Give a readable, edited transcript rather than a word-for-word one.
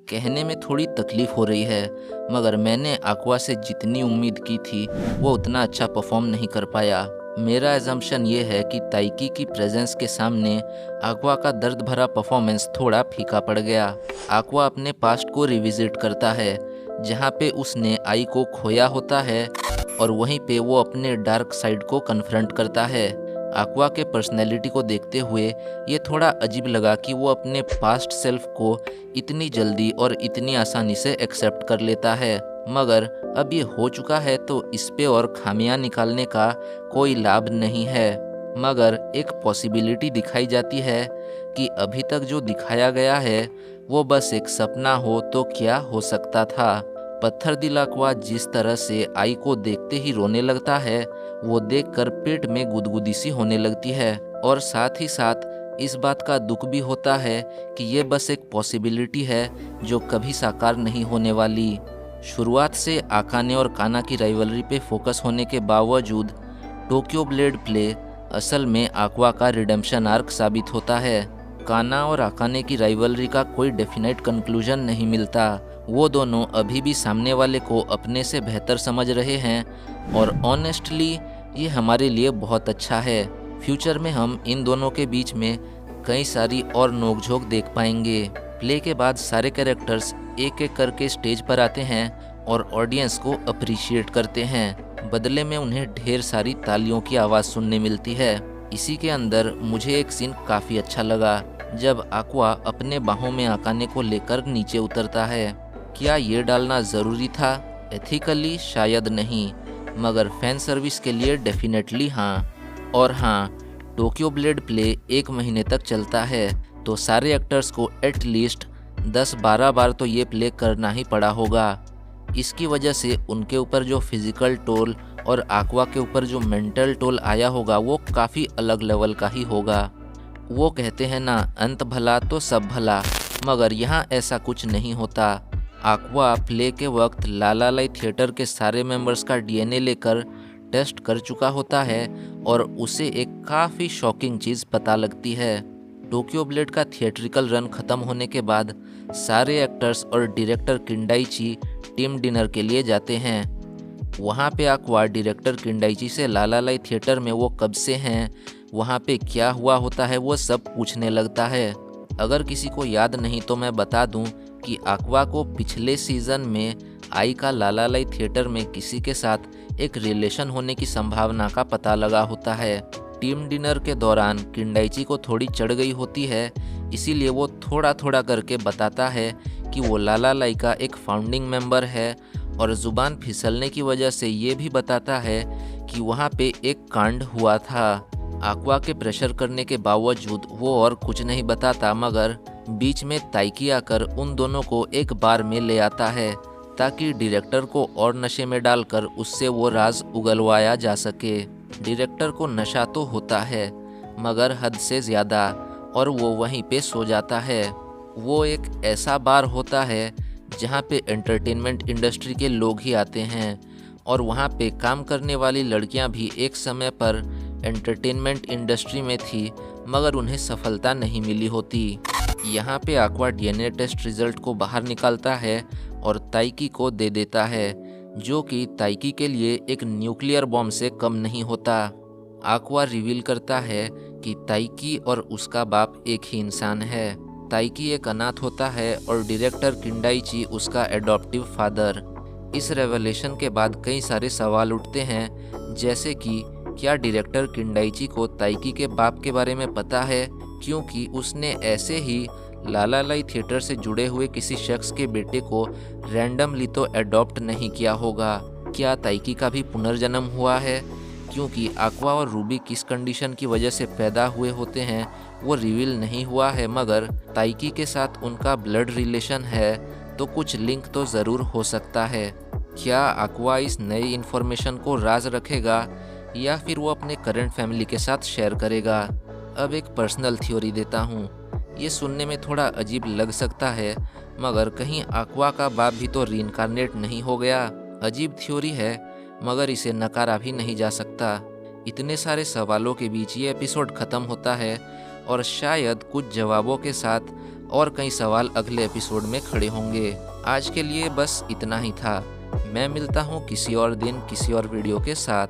कहने में थोड़ी तकलीफ हो रही है, मगर मैंने aqua से जितनी उम्मीद की थी वो उतना अच्छा परफॉर्म नहीं कर पाया। मेरा एजम्पशन ये है कि ताइकी की प्रेजेंस के सामने aqua का दर्द भरा परफॉर्मेंस थोड़ा फीका पड़ गया। aqua अपने पास्ट को रिविजिट करता है, जहाँ पे उसने आई को खोया होता है, और वहीं पे वो अपने डार्क साइड को कन्फ्रंट करता है। aqua के पर्सनैलिटी को देखते हुए ये थोड़ा अजीब लगा कि वो अपने पास्ट सेल्फ को इतनी जल्दी और इतनी आसानी से एक्सेप्ट कर लेता है, मगर अब ये हो चुका है तो इस पे और खामियां निकालने का कोई लाभ नहीं है। मगर एक पॉसिबिलिटी दिखाई जाती है कि अभी तक जो दिखाया गया है वो बस एक सपना हो तो क्या हो सकता था। पत्थर दिल aqua जिस तरह से आई को देखते ही रोने लगता है, वो देखकर पेट में गुदगुदी सी होने लगती है, और साथ ही साथ इस बात का दुख भी होता है कि ये बस एक पॉसिबिलिटी है जो कभी साकार नहीं होने वाली। शुरुआत से आकाने और काना की राइवलरी पे फोकस होने के बावजूद टोक्यो ब्लेड प्ले असल में aqua का रिडेम्पशन आर्क साबित होता है। काना और आकाने की राइवलरी का कोई डेफिनेट कंक्लूजन नहीं मिलता। वो दोनों अभी भी सामने वाले को अपने से बेहतर समझ रहे हैं, और ऑनेस्टली ये हमारे लिए बहुत अच्छा है। फ्यूचर में हम इन दोनों के बीच में कई सारी और नोकझोंक देख पाएंगे। प्ले के बाद सारे कैरेक्टर्स एक एक करके स्टेज पर आते हैं और ऑडियंस को अप्रिशिएट करते हैं। बदले में उन्हें ढेर सारी तालियों की आवाज़ सुनने मिलती है। इसी के अंदर मुझे एक सीन काफ़ी अच्छा लगा, जब aqua अपने बाहों में आकाने को लेकर नीचे उतरता है। क्या ये डालना ज़रूरी था? एथिकली शायद नहीं, मगर फैन सर्विस के लिए डेफिनेटली हाँ। और हाँ, टोक्यो ब्लेड प्ले 1 महीने तक चलता है, तो सारे एक्टर्स को एटलीस्ट 10-12 बार तो ये प्ले करना ही पड़ा होगा। इसकी वजह से उनके ऊपर जो फिज़िकल टोल और aqua के ऊपर जो मेंटल टोल आया होगा वो काफ़ी अलग लेवल का ही होगा। वो कहते हैं ना, अंत भला तो सब भला, मगर यहाँ ऐसा कुछ नहीं होता। aqua प्ले के वक्त लालालाई थिएटर के सारे मेंबर्स का डीएनए लेकर टेस्ट कर चुका होता है, और उसे एक काफ़ी शॉकिंग चीज़ पता लगती है। टोक्यो ब्लेड का थिएट्रिकल रन ख़त्म होने के बाद सारे एक्टर्स और डायरेक्टर किंडाइची टीम डिनर के लिए जाते हैं। वहाँ पे aqua डायरेक्टर किंडाइची से लालालाई थिएटर में वो कब से हैं, वहाँ पे क्या हुआ होता है, वो सब पूछने लगता है। अगर किसी को याद नहीं तो मैं बता दूं कि aqua को पिछले सीज़न में आई का लालालाई थिएटर में किसी के साथ एक रिलेशन होने की संभावना का पता लगा होता है। टीम डिनर के दौरान किंडाइची को थोड़ी चढ़ गई होती है, इसीलिए वो थोड़ा थोड़ा करके बताता है कि वो लालालाई का एक फाउंडिंग मेंबर है, और ज़ुबान फिसलने की वजह से ये भी बताता है कि वहाँ पे एक कांड हुआ था। aqua के प्रेशर करने के बावजूद वो और कुछ नहीं बताता, मगर बीच में ताइकी आकर उन दोनों को एक बार में ले आता है, ताकि डायरेक्टर को और नशे में डालकर उससे वो राज उगलवाया जा सके। डायरेक्टर को नशा तो होता है, मगर हद से ज़्यादा, और वो वहीं पे सो जाता है। वो एक ऐसा बार होता है जहाँ पे एंटरटेनमेंट इंडस्ट्री के लोग ही आते हैं, और वहाँ पे काम करने वाली लड़कियाँ भी एक समय पर एंटरटेनमेंट इंडस्ट्री में थी, मगर उन्हें सफलता नहीं मिली होती। यहाँ पे aqua डीएनए टेस्ट रिजल्ट को बाहर निकालता है और ताइकी को दे देता है, जो कि ताइकी के लिए एक न्यूक्लियर बॉम्ब से कम नहीं होता। aqua रिवील करता है कि ताइकी और उसका बाप एक ही इंसान है। ताइकी एक अनाथ होता है और डायरेक्टर किंडाइची उसका एडॉप्टिव फादर। इस रेवलेशन के बाद कई सारे सवाल उठते हैं, जैसे कि क्या डायरेक्टर किंडाइची को ताइकी के बाप के बारे में पता है, क्योंकि उसने ऐसे ही लालालाई थिएटर से जुड़े हुए किसी शख्स के बेटे को रैंडमली तो एडॉप्ट नहीं किया होगा। क्या ताइकी का भी पुनर्जन्म हुआ है, क्योंकि aqua और रूबी किस कंडीशन की वजह से पैदा हुए होते हैं वो रिवील नहीं हुआ है, मगर ताइकी के साथ उनका ब्लड रिलेशन है, तो कुछ लिंक तो ज़रूर हो सकता है। क्या aqua इस नई इन्फॉर्मेशन को राज रखेगा, या फिर वो अपने करंट फैमिली के साथ शेयर करेगा? अब एक पर्सनल थ्योरी देता हूँ। ये सुनने में थोड़ा अजीब लग सकता है, मगर कहीं aqua का बाप भी तो रीइंकार्नेट नहीं हो गया? अजीब थ्योरी है, मगर इसे नकारा भी नहीं जा सकता। इतने सारे सवालों के बीच ये एपिसोड ख़त्म होता है, और शायद कुछ जवाबों के साथ और कई सवाल अगले एपिसोड में खड़े होंगे। आज के लिए बस इतना ही था। मैं मिलता हूँ किसी और दिन किसी और वीडियो के साथ।